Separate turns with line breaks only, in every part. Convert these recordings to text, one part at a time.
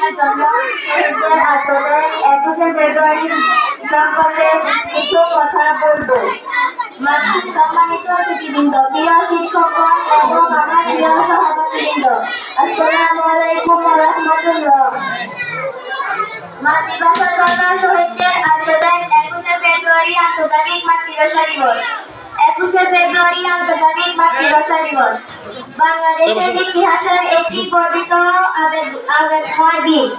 রক্ষার জন্য শহীদদের আত্মত্যাগ 21শে ফেব্রুয়ারি সম্পর্কে কিছু কথা বলবো। সম্মানিত অতিথিবৃন্দ, প্রিয় শিক্ষকগণ এবং আমার প্রিয় সহপাঠীবৃন্দ, আসসালামু আলাইকুম ওয়া রাহমাতুল্লাহ। মাতৃভাষা জন্য শহীদদের আত্মত্যাগ 21শে ফেব্রুয়ারি আন্তর্জাতিক মাতৃভাষা দিবস। 21শে ফেব্রুয়ারি আন্তর্জাতিক মাতৃভাষা দিবস বাংলাদেশের ইতিহাসের একটি গর্বিত আবেগময় দিন।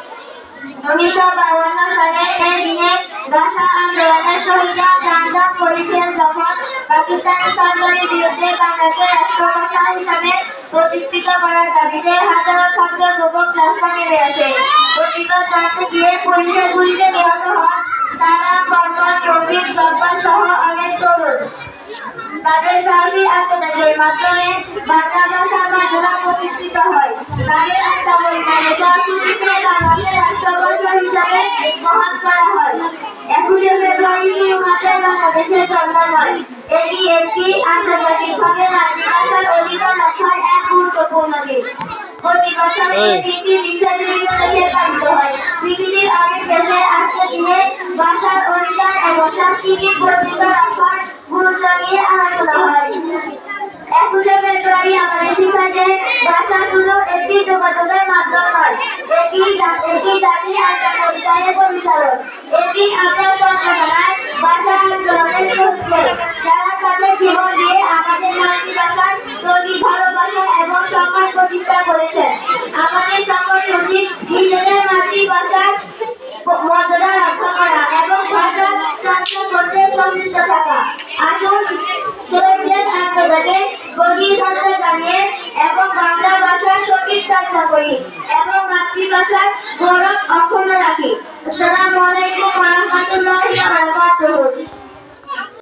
1952 সালে এই দিনে ভাষা আন্দোলনের শহীদরা প্রাণদান করেছিলেন যখন পাকিস্তানি সরকারের বিরুদ্ধে বাংলাকে রাষ্ট্রভাষা হিসাবে প্রতিষ্ঠিত করার দাবিতে হাজারো ছাত্র যুবক রাস্তায় নেমে আসে। প্রতিবাদ জানাতে গিয়ে পুলিশের গুলিতে নিহত হন তারা বরকত, রফিক, জব্বার সহ অনেক তরুণ। তাদের সাহসী আত্মত্যাগের মাধ্যমে বাংলা ভাষার মর্যাদা প্রতিষ্ঠিত হয়। তাদের আত্মবলিদানে সুচিত্রে বাংলাকে রাষ্ট্রভাষা হিসাবে গ্রহণ করা হয়। 21শে ফেব্রুয়ারি শুধুমাত্র বাংলাদেশের জন্ম নয়, এটি একটি আন্তর্জাতিকভাবে মাতৃভাষার অধিকার রক্ষার এক গুরুত্বপূর্ণ দিন। প্রতি বছর এই দিনটি বিশ্বের বিভিন্ন দেশে পালিত হয়। পৃথিবীর অনেক দেশে আজকের দিনে ভাষার অধিকার এবং সাংস্কৃতিক বৈচিত্র্য রক্ষার গুরুত্ব নিয়ে আলোচনা হয়। 21শে ফেব্রুয়ারি আমাদের শিক্ষায় যে ভাষা শুধু একটি যোগাযোগের মাধ্যম নয়, এটি জাতির আত্মপরিচয়ের পরিচালক। এটি আমরা জন্মদানায় ভাষা আন্দোলনের শহীদদের, যারা তাদের জীবন দিয়ে আমাদের মাতৃভাষার প্রতি ভালোবাসা এবং সম্মান প্রতিষ্ঠা করেছেন। আমাদের সকলের উচিত নিজেদের মাতৃভাষার মর্যাদা রক্ষা করা এবং ভাষা চর্চা করতে প্রবৃত্ত থাকা। আসুন শহীদদের আত্মত্যাগে গভীর শ্রদ্ধা জানিয়ে এবং বাংলা ভাষার সঠিক চর্চা করি এবং মাতৃভাষার গৌরব অক্ষুণ্ণ রাখি।